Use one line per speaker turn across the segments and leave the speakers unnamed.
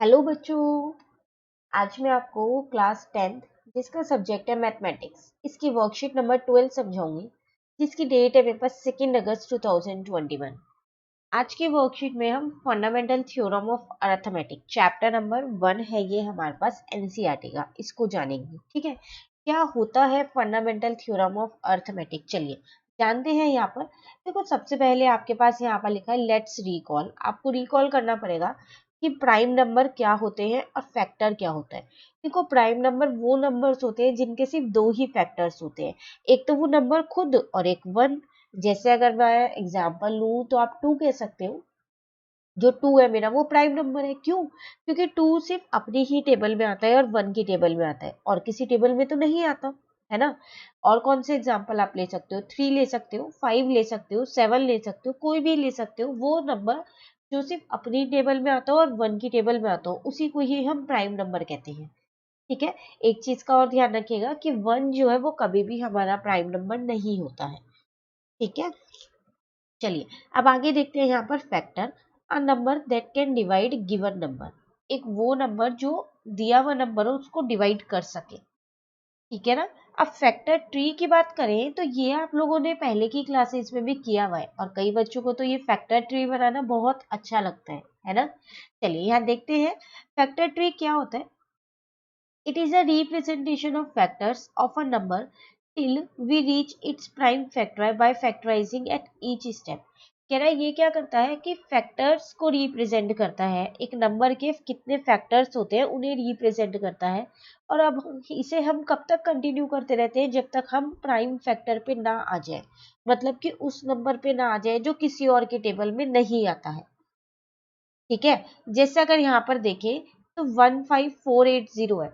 Hello बच्चों, आज मैं आपको क्लास 10th जिसका सब्जेक्ट है मैथमेटिक्स इसकी वर्कशीट नंबर 12 समझाऊंगी, जिसकी डेट है मेरे पास 2 अगस्त 2021। आज की वर्कशीट में हम fundamental theorem of arithmetic chapter number 1 है, ये हमारे पास एनसीईआरटी का, इसको जानेंगे। ठीक है, क्या होता है फंडामेंटल थ्योरम ऑफ अरिथमेटिक, चलिए जानते हैं। यहाँ पर देखो, सबसे पहले आपके पास यहाँ पर लिखा है लेट्स रिकॉल। आपको रिकॉल करना पड़ेगा कि प्राइम नंबर क्या होते हैं और फैक्टर क्या होता है। देखो, प्राइम नंबर वो नंबर्स होते हैं जिनके सिर्फ दो ही फैक्टर्स होते हैं, एक तो वो नंबर खुद और एक वन। जैसे अगर मैं एग्जांपल लूं तो आप 2 कह सकते हो, जो 2 है मेरा वो प्राइम नंबर है। क्यों? क्योंकि 2 सिर्फ अपनी ही टेबल में आता है और 1 की टेबल में आता है, और किसी टेबल में तो नहीं आता है ना। और कौन से एग्जांपल आप ले सकते हो? 3 ले सकते हो, 5 ले सकते हो, 7 ले सकते हो, कोई भी ले सकते हो। वो नंबर जो सिर्फ अपनी टेबल में आता हो और 1 की टेबल में आता हो, उसी को ही हम प्राइम नंबर कहते हैं। ठीक है, एक चीज का और ध्यान रखिएगा कि 1 जो है वो कभी भी हमारा प्राइम नंबर नहीं होता है। ठीक है, चलिए अब आगे देखते हैं। यहाँ पर factor, a number that can divide given number, एक वो नंबर जो दिया हुआ नंबर हो उसको डिवाइड कर सके। ठीक है ना। अब फैक्टर ट्री की बात करें तो ये आप लोगों ने पहले की क्लासेस में भी किया हुआ है, और कई बच्चों को तो ये फैक्टर ट्री बनाना बहुत अच्छा लगता है ना। चलिए यहाँ देखते हैं फैक्टर ट्री क्या होता है। It is a representation of factors of a number till we reach its prime factor by factorizing at each step। कह रहा है ये क्या करता है कि फैक्टर्स को रिप्रेजेंट करता है, एक नंबर के कितने फैक्टर्स होते हैं उन्हें रिप्रेजेंट करता है। और अब इसे हम कब तक कंटिन्यू करते रहते हैं, जब तक हम प्राइम फैक्टर पे ना आ जाए, मतलब कि उस नंबर पे ना आ जाए जो किसी और के टेबल में नहीं आता है। ठीक है, जैसे अगर यहाँ पर देखें तो 15480 है,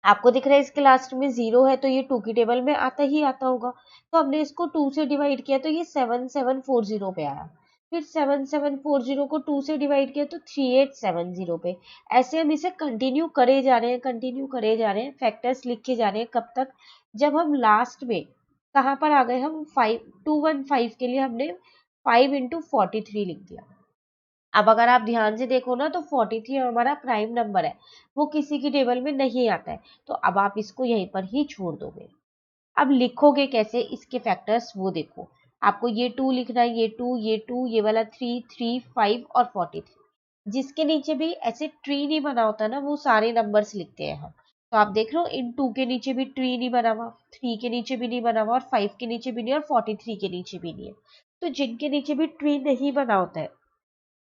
आपको दिख रहा है इसके लास्ट में 0 है, तो ये 2 की टेबल में आता ही आता होगा। तो हमने इसको 2 से डिवाइड किया तो ये 7740 पे आया। फिर 7740 को 2 से डिवाइड किया तो 3870 पे। ऐसे हम इसे कंटिन्यू करे जा रहे हैं, कंटिन्यू करे जा रहे हैं, फैक्टर्स लिखे जा रहे हैं। कब तक? जब हम लास्ट में कहाँ पर आ गए, हम 5215 के लिए हमने 5 इंटू 43 लिख दिया। अब अगर आप ध्यान से देखो ना तो 43 हमारा प्राइम नंबर है, वो किसी की टेबल में नहीं आता है, तो अब आप इसको यहीं पर ही छोड़ दोगे। अब लिखोगे कैसे इसके फैक्टर्स वो देखो। आपको ये 2 लिखना है, ये 2, ये 2, ये वाला 3, 3, 5 और 43। जिसके नीचे भी ऐसे ट्री नहीं बना होता ना, वो सारे नंबर्स लिखते हैं हम। तो आप देख रहे हो इन 2 के नीचे भी ट्री नहीं बना हुआ, 3 के नीचे भी नहीं बना हुआ, और 5 के नीचे भी नहीं, और 43 के नीचे भी नहीं है। तो जिनके नीचे भी ट्री नहीं बना होता है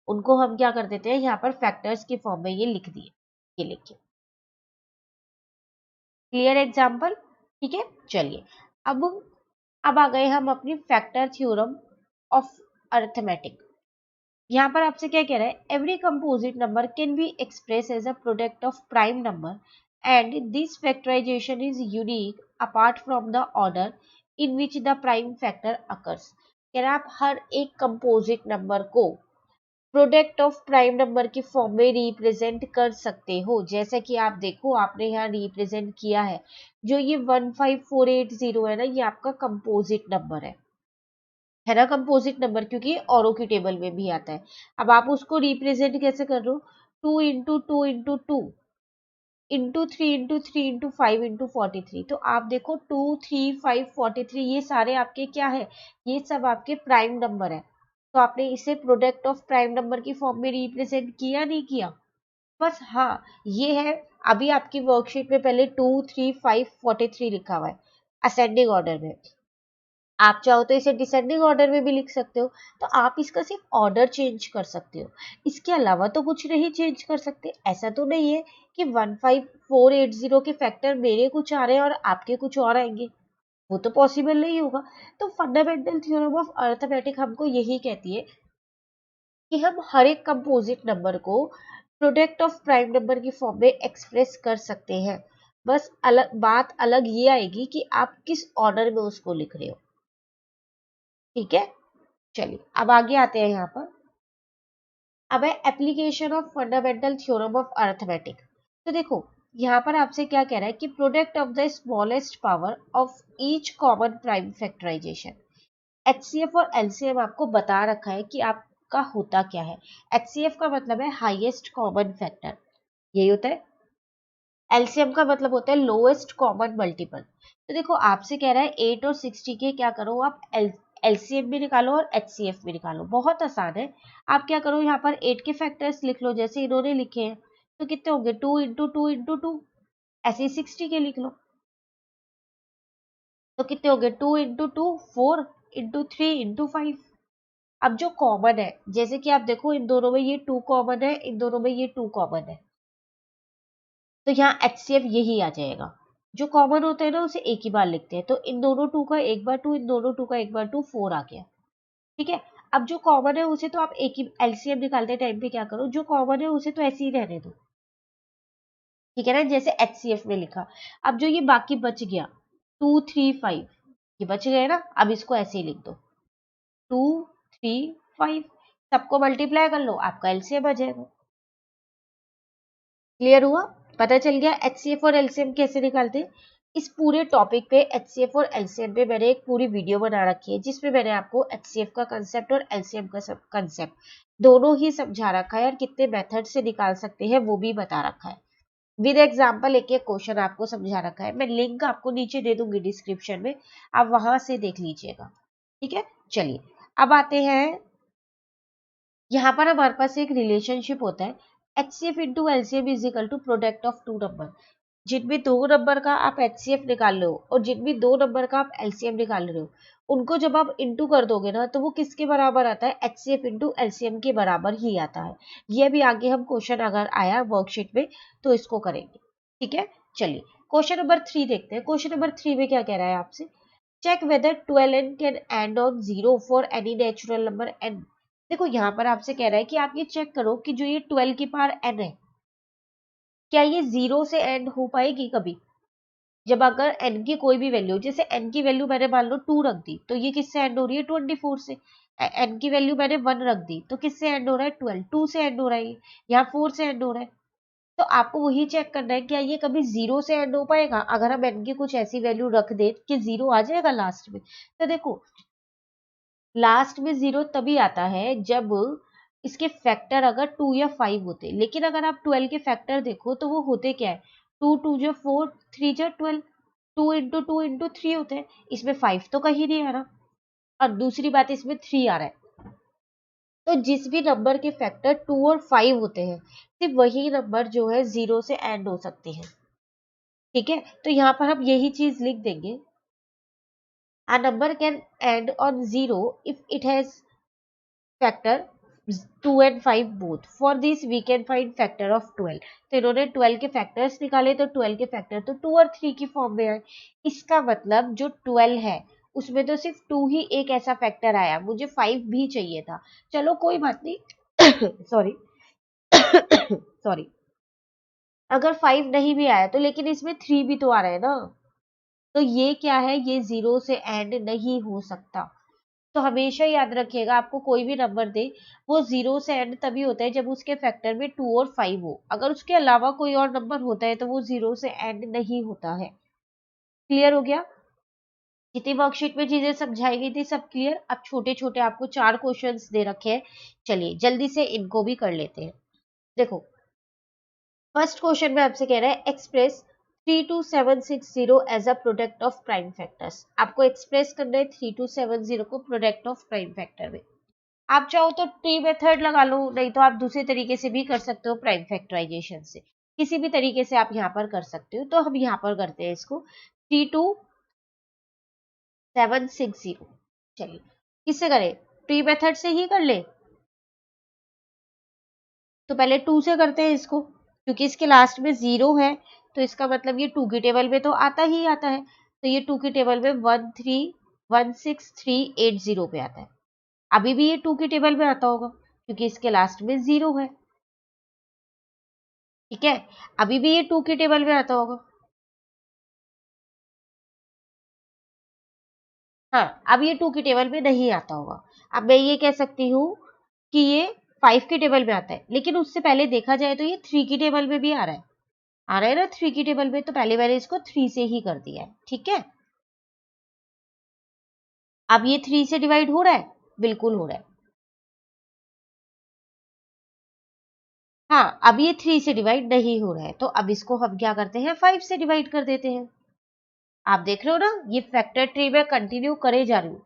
उनको हम क्या कर देते हैं, यहाँ पर फैक्टर्स के फॉर्म में ये लिख दिए, ये लिखिए। Clear example? ठीक है, चलिए अब आ गए हम अपनी फैक्टर थ्योरम ऑफ अरिथमेटिक। यहाँ पर आपसे क्या कह रहा है, every composite number can be express as a product of prime number and this factorisation is unique apart from the order in which the prime factor occurs. कह रहा है आप हर एक कंपोजिट नंबर को प्रोडक्ट ऑफ प्राइम नंबर की form में represent कर सकते हो। जैसे कि आप देखो, आपने यहाँ रिप्रेजेंट किया है, जो ये 15480 है ना, ये आपका कंपोजिट नंबर है ना, कंपोजिट नंबर, क्योंकि ये औरों की टेबल में भी आता है। अब आप उसको रिप्रेजेंट कैसे कर रहे हो? 2 into 2 into 2 into 3 into 5 into 43। तो आप देखो 2, 3, 5, 43 ये सारे आपके क्या है, ये सब आपके प्राइम नंबर है। तो आपने इसे प्रोडक्ट ऑफ प्राइम नंबर की फॉर्म में रिप्रेजेंट किया नहीं किया? बस हाँ, ये है। अभी आपकी वर्कशीट में पहले 2, 3, 5, 43 लिखा हुआ है असेंडिंग ऑर्डर में। आप चाहो तो इसे डिसेंडिंग ऑर्डर में भी लिख सकते हो, तो आप इसका सिर्फ ऑर्डर चेंज कर सकते हो, इसके अलावा तो कुछ नहीं चेंज कर सकते। ऐसा तो नहीं है कि 15480 के फैक्टर मेरे कुछ आ रहे हैं और आपके कुछ और आएंगे, वो तो पॉसिबल नहीं होगा। तो फंडामेंटल थ्योरम ऑफ अरिथमेटिक हमको यही कहती है कि हम हर एक कंपोजिट नंबर को प्रोडक्ट ऑफ प्राइम नंबर की फॉर्म में एक्सप्रेस कर सकते हैं। बस बात अलग ये आएगी कि आप किस ऑर्डर में उसको लिख रहे हो। ठीक है, चलिए अब आगे आते हैं। यहाँ पर अब है application of fundamental theorem of arithmetic. तो देखो, यहाँ पर आपसे क्या कह रहा है कि product of the smallest power of each common prime factorisation. HCF और एलसीएम आपको बता रखा है कि आप का होता क्या है? HCF का मतलब है हाईएस्ट कॉमन फैक्टर, यही होता है। LCM का मतलब होता है लोएस्ट कॉमन मल्टीपल। तो देखो आपसे कह रहा है 8 और 60 के क्या करो आप LCM भी निकालो और HCF भी निकालो। बहुत आसान है। आप क्या करो यहाँ पर 8 के फैक्टर्स लिख लो जैसे इन्होंने लिखे हैं। तो कितने होंगे 2 इंटू 2 इंटू 2, ऐसे ही 60 के लिख लो। तो कितने हो गए 2 इंटू 2 4 इंटू 3 इंटू 5। अब जो कॉमन है, जैसे कि आप देखो इन दोनों में ये 2 कॉमन है, इन दोनों में ये 2 कॉमन है, तो यहाँ HCF यही आ जाएगा। जो कॉमन होता है ना उसे एक ही बार लिखते हैं, तो इन दोनों 2 का एक बार 2, इन दोनों 2 का एक बार 2, 4 आ गया। ठीक है। अब जो कॉमन है उसे तो आप एक ही LCM निकालते टाइम पे क्या करो, जो कॉमन है उसे तो ऐसे ही रहने दो। ठीक है ना, जैसे HCF में लिखा। अब जो ये बाकी बच गया 2 3 5, ये बच गए ना, अब इसको ऐसे ही लिख दो 2 3 5, सबको मल्टीप्लाई कर लो, आपका LCM आ जाएगा। क्लियर हुआ? पता चल गया HCF और LCM कैसे निकालते हैं। इस पूरे टॉपिक पे HCF और LCM पे मैंने एक पूरी वीडियो बना रखी है जिसमें मैंने आपको HCF का कंसेप्ट और LCM का कंसेप्ट दोनों ही समझा रखा है और कितने मेथड से निकाल सकते हैं वो भी बता रखा है। विद एग्जाम्पल एक एक क्वेश्चन आपको समझा रखा है। मैं लिंक आपको नीचे दे दूंगी डिस्क्रिप्शन में, आप वहां से देख लीजिएगा। ठीक है, चलिए अब आते हैं, यहाँ पर हमारे पास एक रिलेशनशिप होता है HCF into LCM is equal to product of two number. जिनमें 2 नंबर का आप HCF निकाल रहे हो और जिनमें 2 नंबर का आप LCM निकाल रहे हो, उनको जब आप इंटू कर दोगे ना तो वो किसके बराबर आता है, HCF इंटू LCM के बराबर ही आता है। ये भी आगे हम क्वेश्चन अगर आया वर्कशीट में तो इसको करेंगे। ठीक है, चलिए क्वेश्चन नंबर 3 देखते हैं। क्वेश्चन नंबर 3 में क्या कह रहा है आपसे, check whether 12n can end on 0 for any natural number n। देखो यहाँ पर आपसे कह रहा है कि आप ये चेक करो कि जो ये 12 की पावर n है, क्या ये 0 से एंड हो पाएगी कभी। जब अगर n की कोई भी वैल्यू, जैसे n की वैल्यू मैंने मान लो 2 रख दी, तो ये किससे एंड हो रही है 24 से। n की वैल्यू मैंने 1 रख दी तो किससे एंड हो रहा है 12, 2 से एंड हो रहा है, यहाँ 4 से एंड हो रहा है। तो आपको वही चेक करना है क्या ये कभी 0 से एंड हो पाएगा। अगर हम n की कुछ ऐसी वैल्यू रख दे कि 0 आ जाएगा लास्ट में, तो देखो लास्ट में 0 तभी आता है जब इसके फैक्टर अगर 2 या 5 होते। लेकिन अगर आप 12 के फैक्टर देखो तो वो होते क्या है, 2 2 जो 4, 3 जो 12, 2 इंटू 2 इंटू 3 होते हैं। इसमें 5 तो कहीं नहीं आ रहा, और दूसरी बात इसमें 3 आ रहा है। तो जिस भी नंबर के फैक्टर 2 और 5 होते हैं, सिर्फ वही नंबर जो है 0 से एंड हो सकते हैं। ठीक है, तो यहाँ पर हम यही चीज लिख देंगे, a number can end on 0 if it has factor 2 and 5 both. For this we can find factor of 12। तो इन्होंने 12 के फैक्टर्स निकाले तो 12 के फैक्टर तो 2 और 3 की फॉर्म में आए। इसका मतलब जो 12 है उसमें तो सिर्फ 2 ही एक ऐसा फैक्टर आया, मुझे 5 भी चाहिए था। चलो कोई बात नहीं सॉरी सॉरी, अगर 5 नहीं भी आया तो लेकिन इसमें 3 भी तो आ रहा है ना, तो ये क्या है, ये 0 से एंड नहीं हो सकता। तो हमेशा याद रखिएगा आपको कोई भी नंबर दे वो 0 से एंड तभी होता है जब उसके फैक्टर में 2 और 5 हो। अगर उसके अलावा कोई और नंबर होता है तो वो 0 से एंड नहीं होता है। क्लियर हो गया? जितनी वर्कशीट में चीजें समझाई गई थी सब क्लियर। अब छोटे छोटे आपको 4 क्वेश्चंस दे रखे हैं, चलिए जल्दी से इनको भी कर लेते हैं। देखो फर्स्ट क्वेश्चन में आपसे कह रहा है express 32760 as a product of prime factors. आपको एक्सप्रेस करना है 3270 को प्रोडक्ट ऑफ प्राइम फैक्टर में। आप चाहो तो ट्री मेथड लगा लो, नहीं तो आप दूसरे तरीके से भी कर सकते हो, प्राइम फैक्टराइजेशन से, किसी भी तरीके से आप यहाँ पर कर सकते हो। तो हम यहाँ पर करते हैं इसको 32760। चलिए किससे करें, ट्री मेथड से ही कर ले। तो पहले 2 से करते हैं इसको, क्योंकि इसके लास्ट में 0 है तो इसका मतलब ये 2 की टेबल में तो आता ही आता है। तो ये 2 की टेबल में 1316380 पे आता है। अभी भी ये 2 की टेबल में आता होगा क्योंकि इसके लास्ट में 0 है। ठीक है, अभी भी ये 2 की टेबल में आता होगा। हाँ, अब ये 2 की टेबल में नहीं आता होगा। अब मैं ये कह सकती हूँ कि ये 5 की टेबल में आता है, लेकिन उससे पहले देखा जाए तो ये 3 की टेबल में भी आ रहा है। आ रहा है ना 3 की टेबल में, तो पहले मैंने इसको 3 से ही कर दिया है। ठीक है, अब ये 3 से डिवाइड हो रहा है, बिल्कुल हो रहा है। हाँ, अब ये 3 से डिवाइड नहीं हो रहा है, तो अब इसको हम क्या करते हैं, 5 से डिवाइड कर देते हैं। आप देख रहे हो ना, ये फैक्टर ट्री में कंटिन्यू करे जा रही हूँ।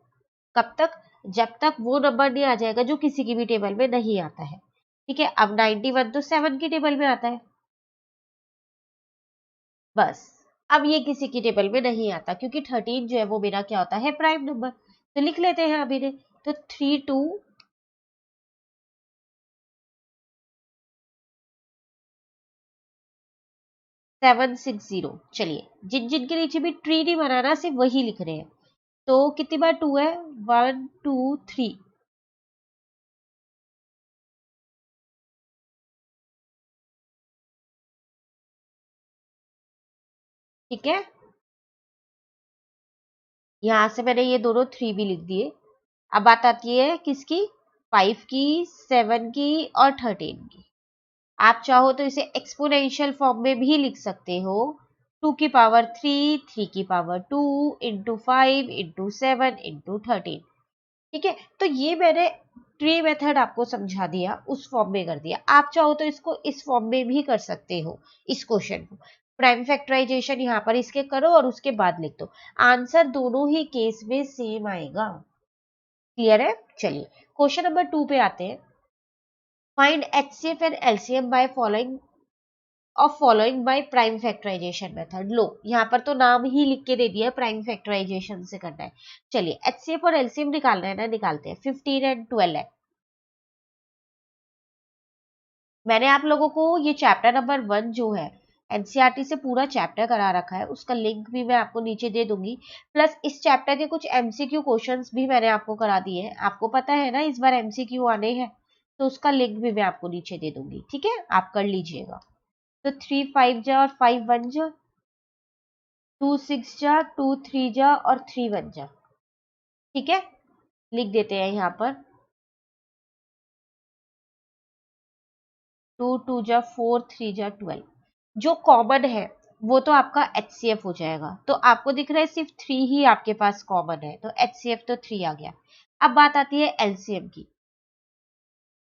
कब तक? जब तक वो नंबर नहीं आ जाएगा जो किसी की भी टेबल में नहीं आता है। ठीक है, अब 91 तो 7 की टेबल में आता है। बस, अब ये किसी की टेबल में नहीं आता क्योंकि 13 जो है वो मेरा क्या होता है, प्राइम नंबर। तो लिख लेते हैं अभी ने, तो 32760। चलिए, जिन जिन के नीचे भी ट्री नहीं बनाना, सिर्फ वही लिख रहे हैं। तो कितनी बार 2 है? 1 2 3। ठीक है, यहाँ से मैंने ये दोनों 3 भी लिख दिए। अब बात आती है किसकी? 5 की, 7 की और 13 की। आप चाहो तो इसे एक्सपोनेंशियल फॉर्म में भी लिख सकते हो। 2 की पावर 3, 3 की पावर 2 इंटू 5 इंटू 7 इंटू 13। ठीक है, तो ये मैंने ट्री मेथड आपको समझा दिया, उस फॉर्म में कर दिया। आप चाहो तो इसको इस फॉर्म में भी कर सकते हो, इस क्वेश्चन को। प्राइम फैक्टराइजेशन यहाँ पर इसके करो और उसके बाद लिख दो। आंसर दोनों ही केस में सेम आएगा। क्लियर है? चलिए, क्वेश्चन नंबर 2 पे आते हैं। Find HCF and LCM by following by prime factorisation method. लो, यहाँ पर तो नाम ही लिख के दे दिया है, प्राइम फैक्टराइजेशन से करना है। चलिए, एचसीएफ और एलसीएम निकालना है ना, निकालते हैं। 15 एंड 12 है। मैंने आप लोगों को ये चैप्टर नंबर 1 जो है, एनसीईआरटी से पूरा चैप्टर करा रखा है, उसका लिंक भी मैं आपको नीचे दे दूंगी। प्लस इस चैप्टर के कुछ एमसीक्यू क्वेश्चंस भी मैंने आपको करा दिए हैं। आपको पता है ना इस बार एमसीक्यू आने हैं, तो उसका लिंक भी मैं आपको नीचे दे दूंगी। ठीक है, आप कर लीजिएगा। तो 3 5 जा और 5 1 जा, 2 6 जा, 2 3 जा और 3 1 जा। ठीक है, लिख देते हैं यहाँ पर। 2 2 जा 4, 3 जा 12। जो कॉमन है वो तो आपका एचसीएफ हो जाएगा। तो आपको दिख रहा है सिर्फ 3 ही आपके पास कॉमन है, तो एचसीएफ तो 3 आ गया। अब बात आती है एलसीएम की।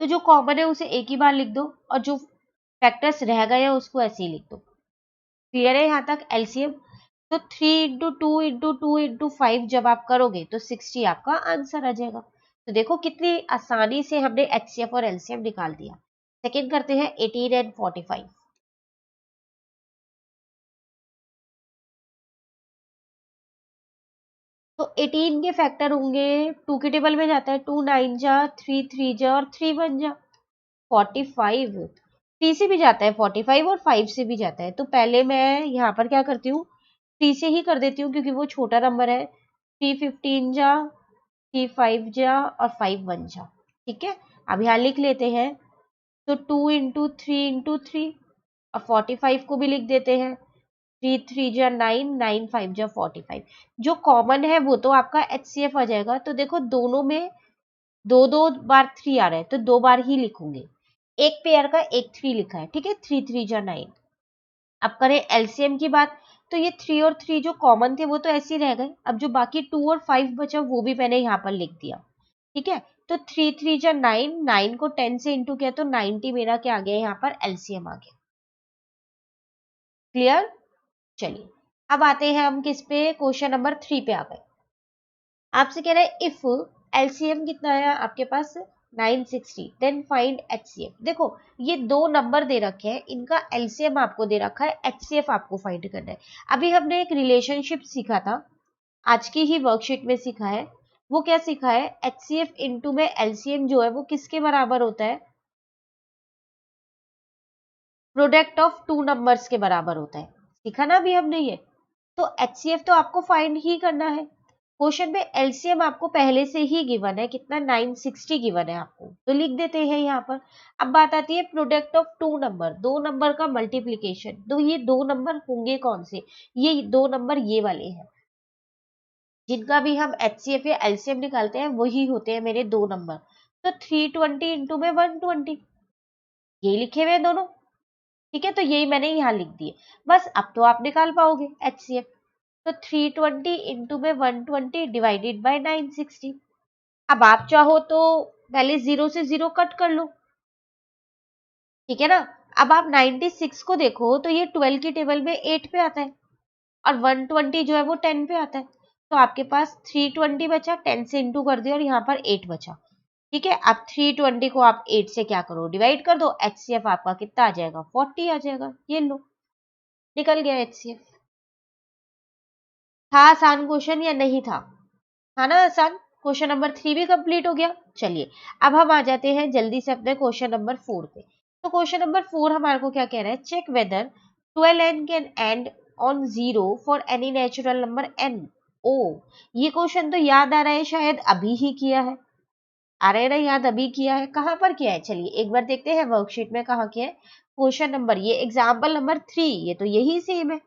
तो जो कॉमन है उसे एक ही बार लिख दो, और जो फैक्टर्स रह गए हैं उसको ऐसे ही लिख दो। क्लियर है यहाँ तक? एलसीएम तो 3 इंटू 2 इंटू 2 इंटू 5 जब आप करोगे तो 60 आपका आंसर आ जाएगा। तो देखो कितनी आसानी से हमने एचसीएफ और एलसीएम निकाल दिया। सेकेंड करते हैं 18 एंड 45। तो 18 के फैक्टर होंगे, 2 के टेबल में जाता है, 2 9 जा, 3 3 जा और 3 1 जा। 45 3 से भी जाता है, 45 और 5 से भी जाता है। तो पहले मैं यहाँ पर क्या करती हूँ, 3 से ही कर देती हूँ क्योंकि वो छोटा नंबर है। 3 15 जा, 3 5 जा और 5 1 जा। ठीक है, अब यहाँ लिख लेते हैं। तो 2 इंटू 3 इंटू 3 और 45 को भी लिख देते हैं। 3 3 जा 9, 9 5 जा 45। जो कॉमन है वो तो आपका एचसीएफ आ जाएगा। तो देखो दोनों में दो दो बार 3 आ रहा है, तो 2 बार ही लिखूंगे। एक पेयर का एक 3 लिखा है। ठीक है, 3 3 जा 9। अब करें एलसीएम की बात, तो ये 3 और 3 जो कॉमन थे वो तो ऐसे ही रह गए। अब जो बाकी 2 और 5 बचा वो भी मैंने यहाँ पर लिख दिया। ठीक है, तो 3 3 जा 9, 9 को 10 से इंटू किया तो 90 मेरा क्या आ गया, यहाँ पर एलसीएम आ गया। क्लियर? चलिए, अब आते हैं हम किस पे, क्वेश्चन नंबर 3 पे आ गए। आपसे कह रहा है इफ एलसीएम कितना है आपके पास, 960, देन फाइंड एचसीएफ। देखो ये दो नंबर दे रखे हैं, इनका एलसीएम आपको दे रखा है, एचसीएफ आपको फाइंड करना है। अभी हमने एक रिलेशनशिप सीखा था, आज की ही वर्कशीट में सीखा है। वो क्या सीखा है, एचसीएफ इंटू में एलसीएम जो है वो किसके बराबर होता है, प्रोडक्ट ऑफ टू नंबर्स के बराबर होता है। सीखा ना अभी हमने ये। तो एचसीएफ तो आपको फाइंड ही करना है। क्वेश्चन में एलसीएम आपको पहले से ही गिवन है, कितना, 960 गिवन है आपको, तो लिख देते हैं यहाँ पर। अब बात आती है प्रोडक्ट ऑफ टू नंबर, दो नंबर का मल्टीप्लीकेशन। तो ये दो नंबर होंगे कौन से, ये दो नंबर ये वाले हैं, जिनका भी हम एचसीएफ या एलसीएम निकालते हैं वही होते हैं मेरे दो नंबर। तो 320 इंटू में 120, ये लिखे हुए हैं दोनों। ठीक है, तो यही मैंने यहाँ लिख दिए। बस अब तो आप निकाल पाओगे एचसीएफ। तो 320 इंटू में 120 डिवाइडेड बाय 960। अब आप चाहो तो पहले 0 से 0 कट कर लो, ठीक है ना। अब आप 96 को देखो तो ये 12 की टेबल में 8 पे आता है और 120 जो है वो 10 पे आता है। तो आपके पास 320 बचा, 10 से इंटू कर दिया और यहाँ पर 8 बचा। ठीक है, अब 320 को आप 8 से क्या करो, डिवाइड कर दो। एचसीएफ आपका कितना आ जाएगा, 40 आ जाएगा। ये लो, निकल गया एचसीएफ। था आसान क्वेश्चन या नहीं था? था ना आसान। क्वेश्चन नंबर 3 भी कंप्लीट हो गया। चलिए अब हम आ जाते हैं जल्दी से अपने क्वेश्चन नंबर 4 पे। तो क्वेश्चन नंबर 4 हमारे को क्या कह रहा है, check whether 12n can end on 0 for any natural number n। ओ, ये क्वेश्चन तो याद आ रहा है, शायद अभी ही किया है। आ रहा है ना याद, अभी किया है। कहाँ पर किया है, चलिए एक बार देखते हैं वर्कशीट में कहाँ किया है। क्वेश्चन नंबर, ये एग्जाम्पल नंबर 3, ये तो यही सेम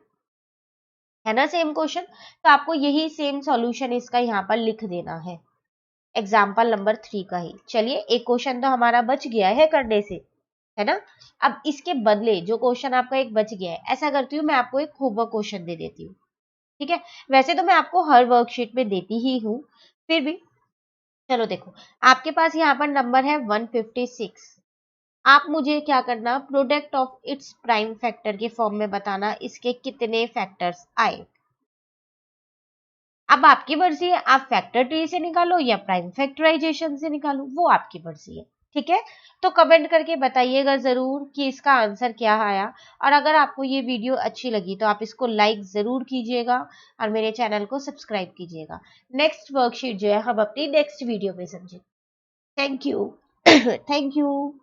है ना, सेम क्वेश्चन। तो आपको यही सेम सॉल्यूशन इसका यहाँ पर लिख देना है, एग्जाम्पल नंबर 3 का ही। चलिए एक क्वेश्चन तो हमारा बच गया है करने से, है ना। अब इसके बदले जो क्वेश्चन आपका एक बच गया है, ऐसा करती हूँ मैं आपको एक होमवर्क क्वेश्चन दे देती हूँ। ठीक है, वैसे तो मैं आपको हर वर्कशीट में देती ही हूँ, फिर भी चलो देखो, आपके पास यहाँ पर नंबर है 156। आप मुझे क्या करना, product of its prime factor के फॉर्म में बताना इसके कितने फैक्टर्स आए। अब आपकी मर्जी है, आप फैक्टर ट्री से निकालो या प्राइम फैक्टराइजेशन से निकालो, वो आपकी मर्जी है। ठीक है, तो कमेंट करके बताइएगा जरूर कि इसका आंसर क्या आया। और अगर आपको ये वीडियो अच्छी लगी तो आप इसको लाइक जरूर कीजिएगा और मेरे चैनल को सब्सक्राइब कीजिएगा। नेक्स्ट वर्कशीट जो है हम अपनी नेक्स्ट वीडियो में समझेंगे। Thank you. Thank you.